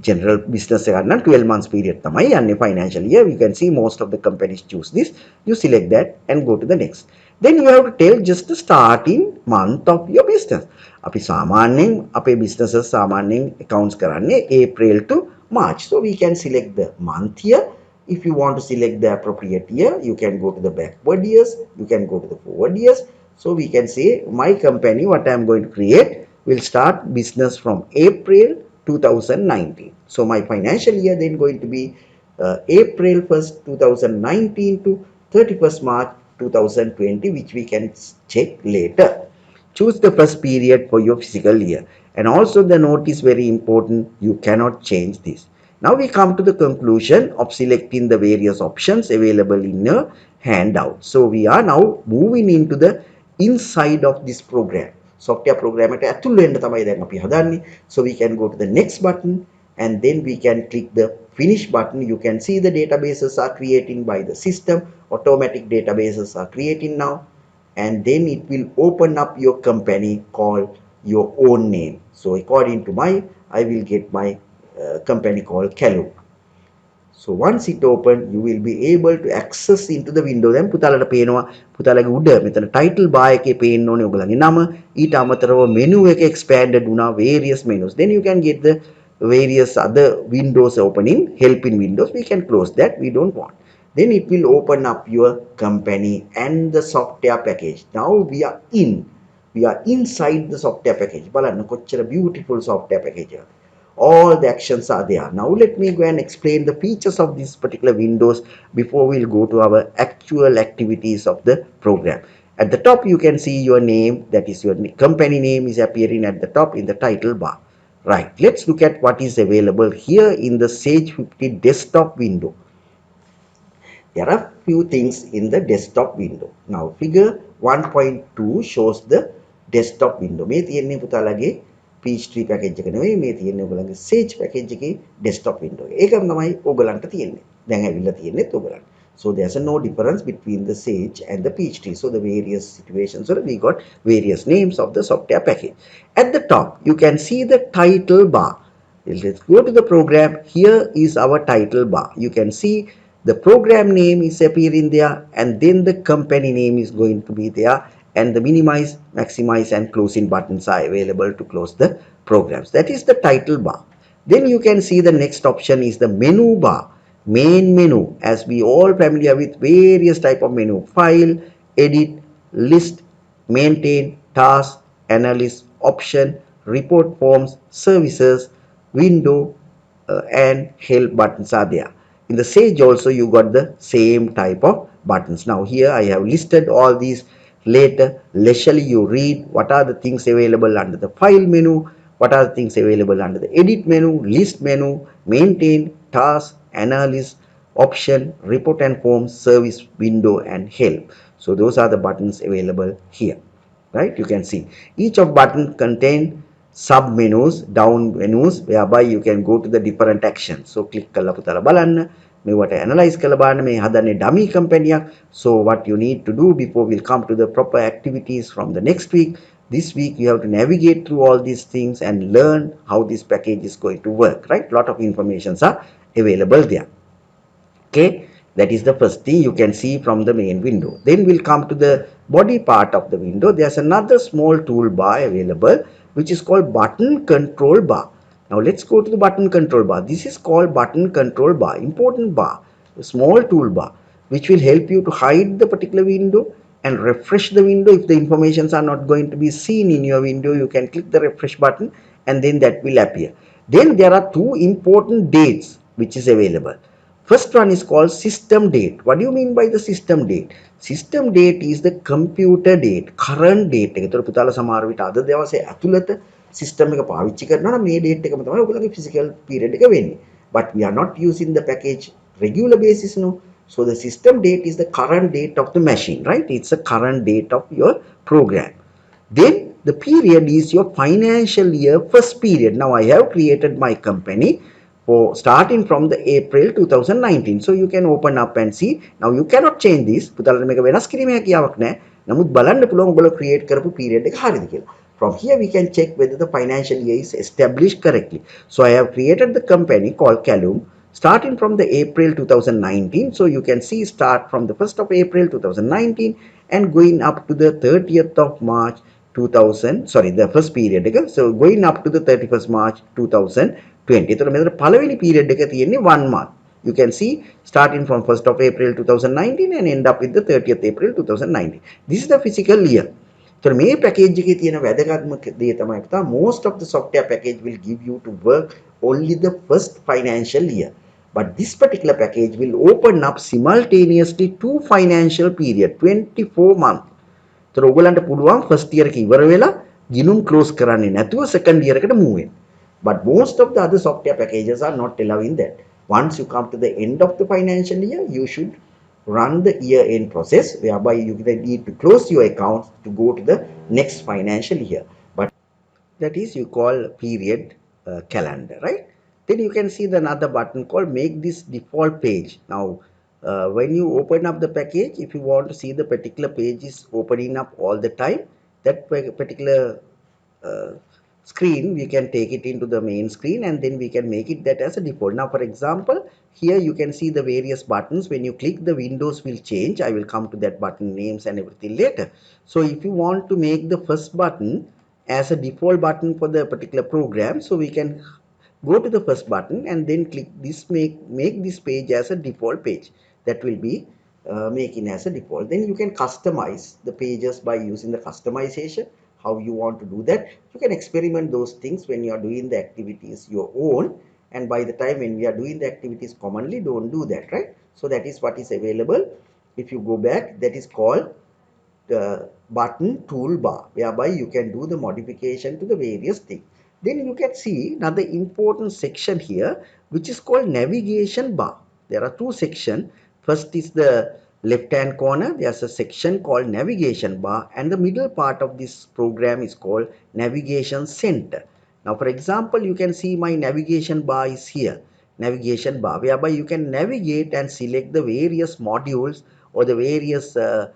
General business එක නම් 12 months period තමයි යන්නේ financial year. You can see most of the companies choose this. You select that and go to the next. Then you have to tell just the starting month of your business. අපි සාමාන්‍යයෙන් අපේ businesses සාමාන්‍යයෙන් accounts කරන්නේ April to March. So we can select the month here. If you want to select the appropriate year, you can go to the backward years, you can go to the forward years. So we can say my company, what I am going to create, will start business from April 2019. So my financial year then going to be April 1st 2019 to 31st March 2020, which we can check later. Choose the first period for your fiscal year. And also the note is very important. You cannot change this. Now we come to the conclusion of selecting the various options available in your handout. So we are now moving into the inside of this program. Software program එකට ඇතුල් වෙන්න තමයි දැන් අපි හදන්නේ. So we can go to the next button and then we can click the finish button. You can see the databases are creating by the system. Automatic databases are creating now. And then it will open up your company called your own name. So according to my, I will get my company called Kalu. So once it open, you will be able to access into the window. දැන් පුතාලට පේනවා පුතාලගේ උඩ මෙතන title bar එකේ පේන්න ඕනේ ඔයගලගේ නම. ඊට අමතරව menu එක expanded වුණා various menus. Then you can get the various other windows opening, helping windows. We can close that. We don't want. Then it will open up your company and the software package. Now we are in. We are inside the software package. බලන්න කොච්චර beautiful software package එක. All the actions are there. Now let me go and explain the features of these particular windows before we'll go to our actual activities of the program. At the top you can see your name, that is your company name is appearing at the top in the title bar. Right, let's look at what is available here in the Sage 50 desktop window. There are few things in the desktop window. Now figure 1.2 shows the desktop window. මේ තියෙන්නේ පුතාලගේ Peachtree package එක නෙවෙයි මේ තියෙන්නේ ඔයගලගේ Sage package එකේ desktop window එක. ඒකම තමයි ඔයගලන්ට තියෙන්නේ. දැන් ඇවිල්ලා තියෙන්නේත් ඔයගලන්ට. So there's no difference between the Sage and the Peachtree. So the various situations, so we got various names of the software package. At the top, you can see the title bar. Let's go to the program. Here is our title bar. You can see the program name is appearing there, and then the company name is going to be there, and the minimize, maximize and closing buttons are available to close the programs. That is the title bar. Then you can see the next option is the menu bar. Main menu, as we all familiar with various type of menu: file, edit, list, maintain, task, analyst, option, report forms, services, window, and help buttons are there. In the Sage also you got the same type of buttons. Now here I have listed all these. Later leisurely you read what are the things available under the file menu, what are the things available under the edit menu, list menu, maintain, task, analyst, option, report and forms, service, window and help. So those are the buttons available here, right? You can see each of button contain sub menus, down menus, whereby you can go to the different actions. So click කරලා පුතාලා බලන්න මේවට analyze කරලා බලන්න. මේ හදන්නේ dummy company එකක්. So what you need to do before we'll come to the proper activities from the next week, this week you have to navigate through all these things and learn how this package is going to work, right? Lot of informations are available there. Okay, that is the first thing you can see from the main window. Then we'll come to the body part of the window. There's another small toolbar available which is called button control bar. Now let's go to the button control bar. This is called button control bar, important bar, a small toolbar which will help you to hide the particular window and refresh the window. If the informations are not going to be seen in your window, you can click the refresh button and then that will appear. Then there are two important dates which is available. First one is called system date. What do you mean by the system date? System date is the computer date, current date. ඒතර පුතාලා සමහර විට අද දවසේ ඇතුළත system එක පාවිච්චි කරනවා නම් මේ date එකම තමයි ඔයගොල්ලෝගේ physical period එක වෙන්නේ. But we are not using the package regular basis, no. So the system date is the current date of the machine, right? It's the current date of your program. Then the period is your financial year first period. Now I have created my company for starting from the April 2019. So you can open up and see. Now you cannot change this. පුතාලට මේක වෙනස් කිරීමේ හැකියාවක් නැහැ. නමුත් බලන්න පුළුවන් ඔයගොල්ලෝ create කරපු period එක හරියද කියලා. From here we can check whether the financial year is established correctly. So I have created the company called Kalum starting from the April 2019. So you can see start from the 1st of April 2019 and going up to the 30th of March 2000, sorry, the first period. So going up to the 31st March 2020. So මෙතන පළවෙනි period එක තියෙන්නේ 1 month. You can see starting from 1st of April 2019 and end up with the 30th April 2019. This is the physical year. So මේ package එකේ තියෙන වැදගත්ම දේ තමයි පුතා, most of the software package will give you to work only the first financial year. But this particular package will open up simultaneously two financial period, 24 months. So ඔයගලන්ට පුළුවන් first year එක ඉවර වෙලා ගිණුම් close කරන්නේ නැතුව second year එකට move වෙන්න. But most of the other software packages are not allowing that. Once you come to the end of the financial year, you should run the year end process whereby you need to close your accounts to go to the next financial year. But that is you call period calendar, right? Then you can see the another button called make this default page. Now when you open up the package, if you want to see the particular page is opening up all the time, that particular uh, screen we can take it into the main screen, and then we can make it that as a default. Now for example, here you can see the various buttons. When you click, the windows will change. I will come to that button names and everything later. So if you want to make the first button as a default button for the particular program, so we can go to the first button and then click this, make this page as a default page. That will be making as a default. Then you can customize the pages by using the customization. How you want to do that, you can experiment those things when you are doing the activities your own, and by the time when we are doing the activities commonly, don't do that, right? So that is what is available. If you go back, that is called the button toolbar, whereby you can do the modification to the various things. Then you can see another important section here, which is called navigation bar. There are two sections. First is the left hand corner. There's a section called navigation bar, and the middle part of this program is called navigation center. Now for example, you can see my navigation bar is here, navigation bar, whereby you can navigate and select the various modules or the various uh,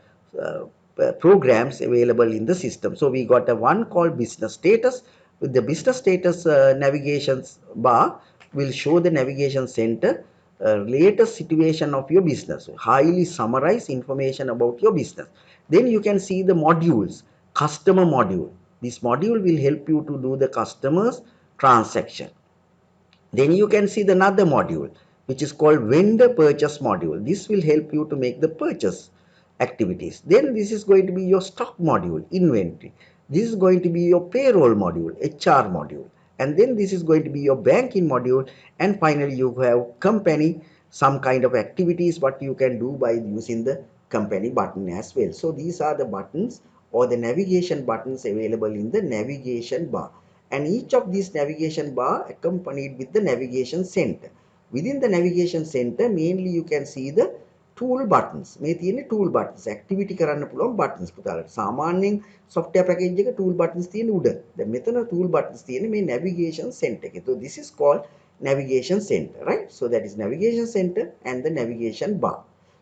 programs available in the system. So we got a one called business status. With the business status navigation bar will show the navigation center latest situation of your business, highly summarize information about your business. Then you can see the modules, customer module. This module will help you to do the customers transaction. Then you can see the another module which is called vendor purchase module. This will help you to make the purchase activities. Then this is going to be your stock module, inventory. This is going to be your payroll module, HR module. And then this is going to be your banking module. And finally you have company, some kind of activities what you can do by using the company button as well. So these are the buttons or the navigation buttons available in the navigation bar, and each of these navigation bar accompanied with the navigation center. Within the navigation center, mainly you can see the tool buttons. මේ තියෙන්නේ tool buttons. Activity කරන්න පුළුවන් buttons පුතාලට. සාමාන්‍යයෙන් software package එක tool buttons තියෙන උඩ. දැන් මෙතන tool buttons තියෙන්නේ මේ navigation center එකේ. So this is called navigation center, right? So that is navigation center and the navigation bar.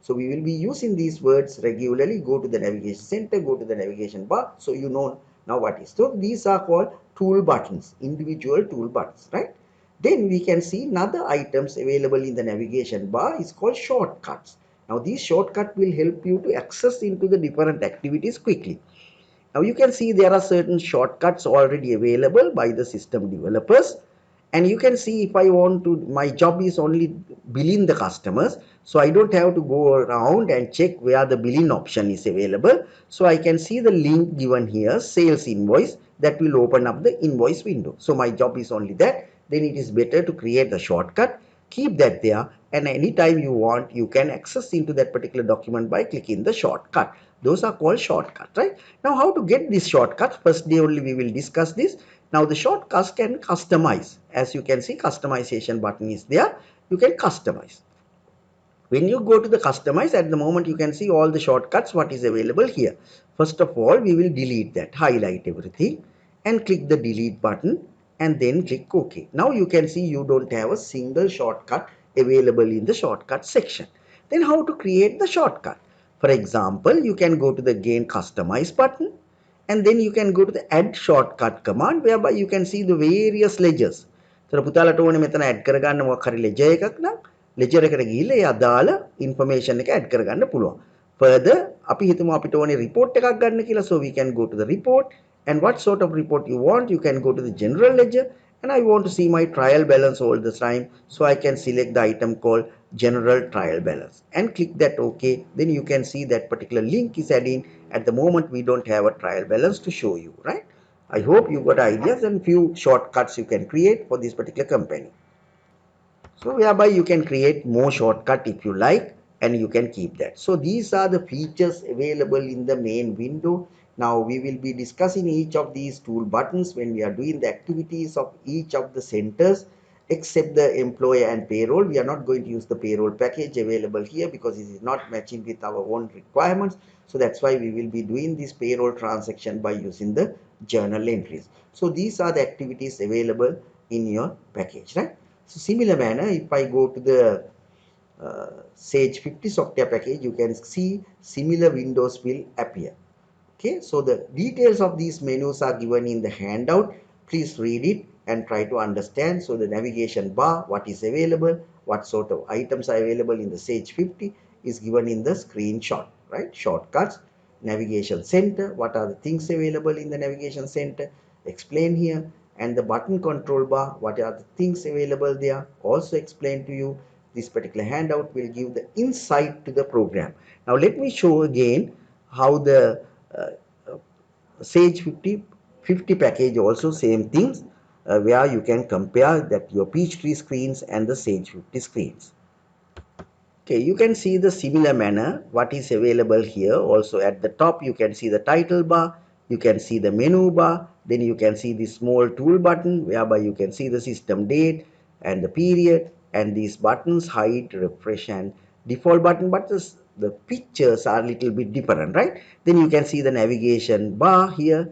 So we will be using these words regularly. Go to the navigation center, go to the navigation bar. So you know now what is. So these are called tool buttons, individual tool buttons, right? Then we can see another items available in the navigation bar is called shortcuts. Now these shortcuts will help you to access into the different activities quickly. Now you can see there are certain shortcuts already available by the system developers. And you can see if I want to, my job is only billing the customers. So I don't have to go around and check where the billing option is available. So I can see the link given here, sales invoice, that will open up the invoice window. So my job is only that. Then it is better to create the shortcut, keep that there, and anytime you want, you can access into that particular document by clicking the shortcut. Those are called shortcuts, right? Now how to get this shortcut? First day only we will discuss this. Now the shortcuts can customize. As you can see, customization button is there. You can customize. When you go to the customize, at the moment you can see all the shortcuts what is available here. First of all, we will delete that, highlight everything and click the delete button and then click OK. Now you can see you don't have a single shortcut available in the shortcut section. Then how to create the shortcut? For example, you can go to the again customize button, and then you can go to the add shortcut command, whereby you can see the various ledgers. So පුතාලට ඕනේ මෙතන add කරගන්න මොකක් හරි ledger එකක් නම් ledger එකට ගිහිල්ලා ඒ අදාළ information එක add කරගන්න පුළුවන්. Further, අපි හිතමු අපිට ඕනේ report එකක් ගන්න කියලා. So we can go to the report, and what sort of report you want, you can go to the general ledger, and I want to see my trial balance all the time. So I can select the item called general trial balance and click that OK. Then you can see that particular link is adding. At the moment we don't have a trial balance to show you, right? I hope you got ideas and few shortcuts you can create for this particular company. So whereby you can create more shortcut if you like, and you can keep that. So these are the features available in the main window. Now we will be discussing each of these tool buttons when we are doing the activities of each of the centers, except the employer and payroll. We are not going to use the payroll package available here because it is not matching with our own requirements. So that's why we will be doing this payroll transaction by using the journal entries. So these are the activities available in your package, right? So similar manner, if I go to the Sage 50 software package, you can see similar windows will appear. Okay, so the details of these menus are given in the handout. Please read it and try to understand. So the navigation bar, what is available, what sort of items are available in the Sage 50 is given in the screenshot, right? Shortcuts, navigation center, what are the things available in the navigation center, explain here. And the button control bar, what are the things available there, also explain to you. This particular handout will give the insight to the program. Now let me show again how the uh, Sage 50 package also same things, where you can compare that your Peachtree screens and the Sage 50 screens. Okay, you can see the similar manner what is available here. Also at the top you can see the title bar, you can see the menu bar, then you can see the small tool button whereby you can see the system date and the period, and these buttons hide, refresh and default button, but the pictures are a little bit different, right? Then you can see the navigation bar here,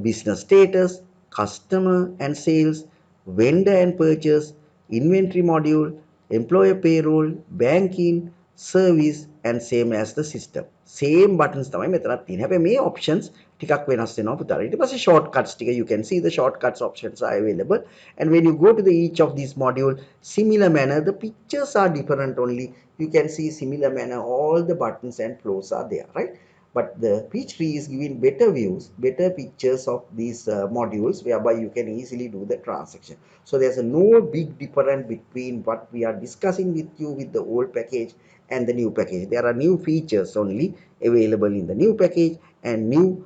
business status, customer and sales, vendor and purchase, inventory module, employer payroll, banking, service and same as the system. Same buttons තමයි මෙතනත් තියෙන්නේ. හැබැයි මේ options ටිකක් වෙනස් වෙනවා පුතාලා. ඊට පස්සේ shortcuts ටික you can see the shortcuts options are available, and when you go to the each of these module, similar manner the pictures are different only. You can see similar manner all the buttons and flows are there, right? But the Peachtree is giving better views, better pictures of these modules whereby you can easily do the transaction. So there's no big difference between what we are discussing with you with the old package and the new package. There are new features only available in the new package, and new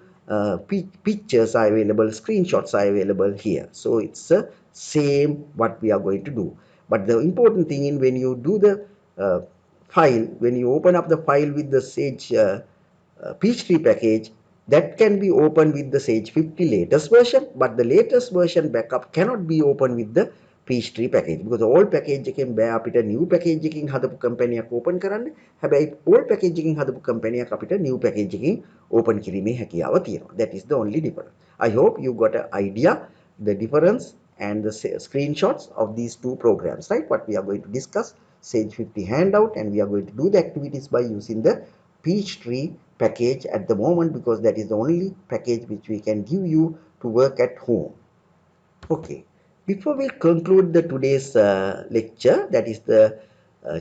pictures are available, screenshots are available here. So it's the same what we are going to do. But the important thing in when you do the file, when you open up the file with the Sage Peachtree package, that can be opened with the Sage 50 latest version, but the latest version backup cannot be opened with the Peachtree package because the old package එකෙන් බෑ අපිට new package එකකින් හදපු company එකක් open කරන්න. හැබැයි old package එකකින් හදපු company එකක් අපිට new package එකකින් open කිරීමේ හැකියාව තියෙනවා. That is the only difference. I hope you got an idea the difference and the screenshots of these two programs, right? What we are going to discuss, Sage 50 handout, and we are going to do the activities by using the Peachtree package at the moment because that is the only package which we can give you to work at home. Okay, before we conclude the today's lecture, that is the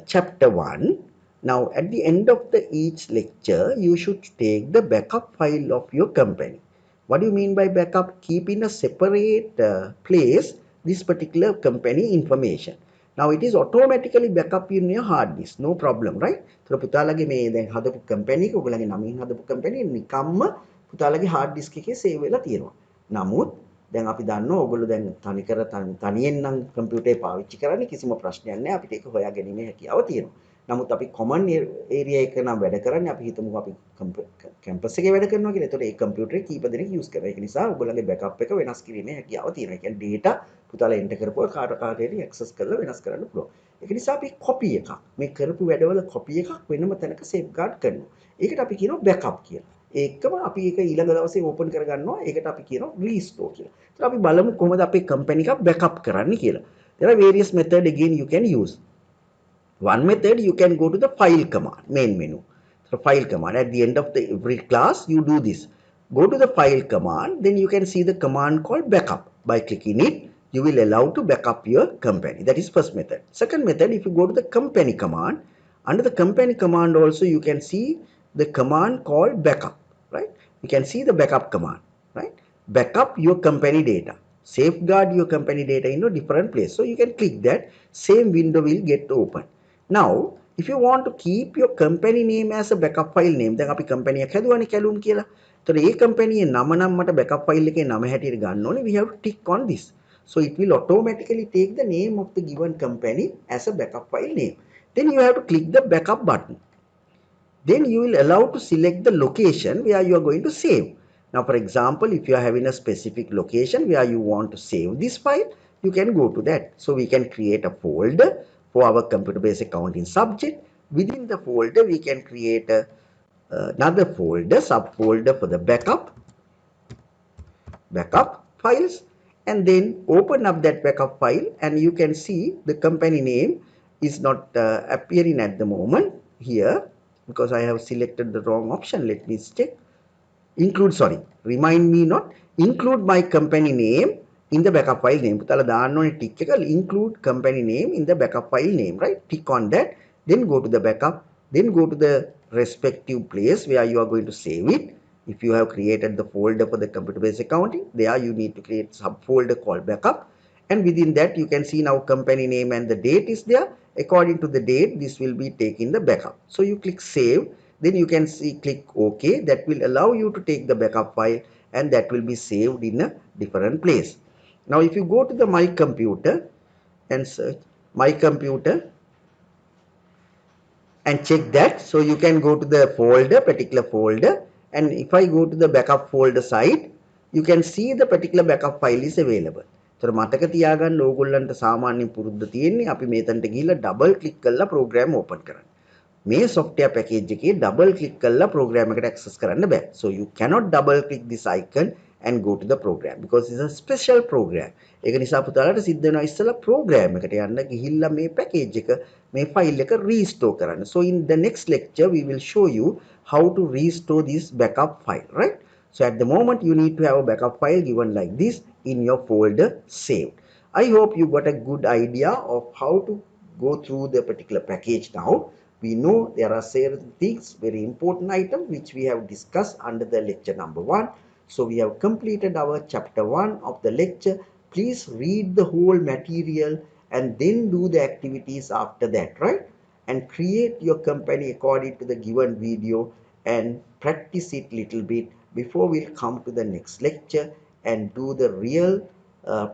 chapter 1. Now at the end of the each lecture you should take the backup file of your company. What do you mean by backup? Keep in a separate place this particular company information. Now it is automatically backup in your hard disk, no problem, right? So පුතාලගේ මේ දැන් හදපු company එක ඔයගලගේ නමින් හදපු company නිකම්ම පුතාලගේ hard disk එකේ save වෙලා තියෙනවා. නමුත් දැන් අපි දන්නවා ඔයගොල්ලෝ දැන් තනිකර තනියෙන් නම් කම්පියුටරේ පාවිච්චි කරන්නේ කිසිම ප්‍රශ්නයක් නැහැ. අපිට ඒක හොයාගැනීමේ හැකියාව තියෙනවා. නමුත් අපි common area එක නම් වැඩ කරන්නේ අපි හිතමුකෝ අපි කැම්පස් එකේ වැඩ කරනවා කියලා. ඒතකොට ඒ කම්පියුටරේ කීප දෙනෙක් use කරනවා. ඒක නිසා ඔයගොල්ලන්ගේ backup එක වෙනස් කිරීමේ හැකියාව තියෙනවා. ඒ කියන්නේ data පුතාලා enter කරපුවා කාට access කරලා වෙනස් කරන්න පුළුවන්. ඒක නිසා අපි copy එකක් මේ කරපු වැඩවල copy එකක් වෙනම තැනක safeguard කරනවා. ඒකට අපි කියනවා backup කියලා. ඒකම අපි ඒක ඊළඟ දවසේ open කරගන්නවා. ඒකට අපි කියනවා restore කියලා. ඒත් අපි බලමු කොහොමද අපේ company එකක් backup කරන්නේ කියලා. There are various methods again you can use. One method, you can go to the file command, main menu. So file command, at the end of the every class you do this. Go to the file command, then you can see the command called backup. By clicking it, you will allow to backup your company. That is first method. Second method, if you go to the company command, under the company command also you can see the command called backup, right? You can see the backup command, right? Backup your company data. Safeguard your company data in a different place. So you can click that, same window will get open. Now, if you want to keep your company name as a backup file name, then අපි company එක හැදුවානේ කැලුම් කියලා. So the company නම නම් මට backup file එකේ නම හැටියට ගන්න ඕනේ. We have to tick on this. So it will automatically take the name of the given company as a backup file name. Then you have to click the backup button. Then you will allow to select the location where you are going to save. Now, for example, if you are having a specific location where you want to save this file, you can go to that. So we can create a folder for our computer-based accounting subject. Within the folder, we can create another folder, subfolder for the backup files, and then open up that backup file, and you can see the company name is not appearing at the moment here because I have selected the wrong option. Let me check. Remind me not include my company name in the backup file name. පුතාලා දාන්න ඕනේ tick එක include company name in the backup file name, right? Tick on that, then go to the backup, then go to the respective place where you are going to save it. If you have created the folder for the computer-based accounting, there you need to create subfolder called backup, and within that you can see now company name and the date is there. According to the date, this will be taking the backup. So you click save, then you can see click OK. That will allow you to take the backup file, and that will be saved in a different place. Now if you go to the my computer and search my computer and check that, so you can go to the folder, particular folder, and if I go to the backup folder side, you can see the particular backup file is available. So මතක තියාගන්න ඕගොල්ලන්ට සාමාන්‍ය පුරුද්ද තියෙන්නේ අපි මේතනට ගිහිල්ලා double click කරලා program open කරන්න. මේ software package එකේ double click කරලා program එකට access කරන්න බෑ. So you cannot double click this icon and go to the program because it's a special program. ඒක නිසා පුතාලට සිද්ධ වෙනවා ඉස්සලා program එකට යන්න ගිහිල්ලා මේ package එක මේ file එක restore කරන්න. So in the next lecture we will show you how to restore this backup file, right? So at the moment you need to have a backup file given like this in your folder saved. I hope you got a good idea of how to go through the particular package now. We know there are certain things, very important items which we have discussed under the lecture number 1. So we have completed our chapter 1 of the lecture. Please read the whole material and then do the activities after that, right? And create your company according to the given video and practice it little bit before we'll come to the next lecture and do the real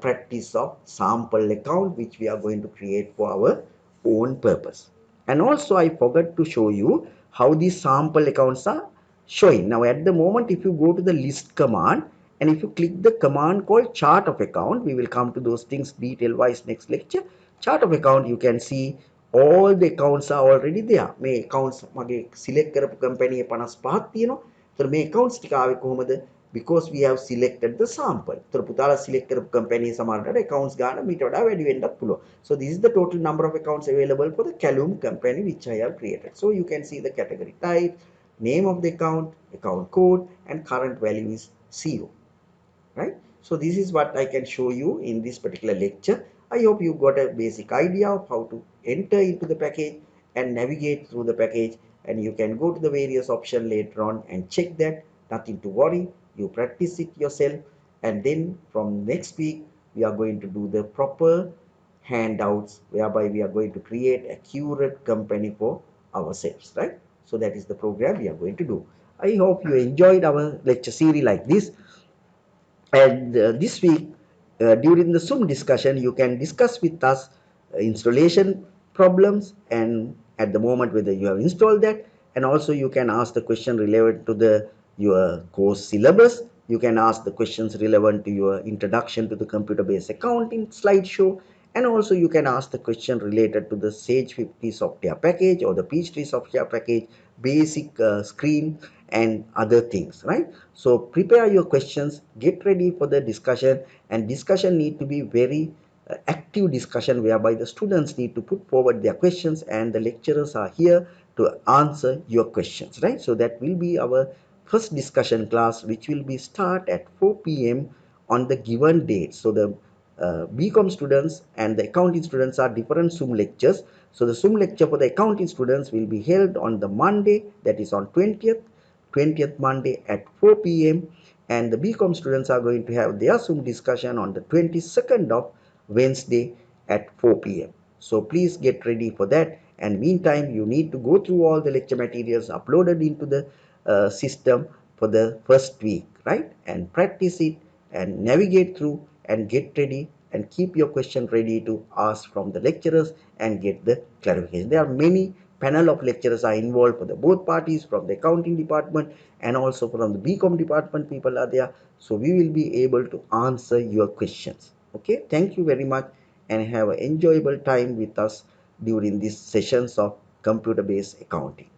practice of sample account which we are going to create for our own purpose. And also I forgot to show you how these sample accounts are showing. Now at the moment, if you go to the list command and if you click the command called chart of account, we will come to those things detail wise next lecture. Chart of account, you can see all the accounts are already there. මේ accounts මගේ select කරපු company 55ක් තියෙනවා. ඒතර මේ accounts ටික ආවේ කොහොමද? Because we have selected the sample. ඒතර පුතාලා select කරපු company සමහරට accounts ගන්න මීට වඩා වැඩි වෙන්නත් පුළුවන්. So this is the total number of accounts available for the Calum company which I have created. So you can see the category type, name of the account, account code, and current value is 0. Right? So this is what I can show you in this particular lecture. I hope you got a basic idea of how to enter into the package and navigate through the package, and you can go to the various options later on and check that. Nothing to worry. You practice it yourself, and then from next week we are going to do the proper handouts whereby we are going to create a accurate company for ourselves, right? So that is the program we are going to do. I hope you enjoyed our lecture series like this. And this week during the Zoom discussion you can discuss with us installation problems, and at the moment whether you have installed that, and also you can ask the question relevant to your course syllabus. You can ask the questions relevant to your introduction to the computer-based accounting slideshow, and also you can ask the question related to the Sage 50 software package or the Peachtree software package, basic screen and other things, right? So prepare your questions, get ready for the discussion, and discussion need to be very active discussion whereby the students need to put forward their questions and the lecturers are here to answer your questions, right? So that will be our first discussion class, which will be start at 4 p.m. on the given date. So the BCom students and the accounting students are different Zoom lectures. So the Zoom lecture for the accounting students will be held on the Monday, that is on 20th Monday at 4 p.m. and the BCom students are going to have their Zoom discussion on the 22nd of Wednesday at 4 p.m. So please get ready for that, and meantime you need to go through all the lecture materials uploaded into the system for the first week, right? And practice it and navigate through and get ready and keep your question ready to ask from the lecturers and get the clarification. There are many panel of lecturers are involved for the both parties, from the accounting department and also from the BCom department people are there. So we will be able to answer your questions. Okay, thank you very much and have an enjoyable time with us during these sessions of computer based accounting.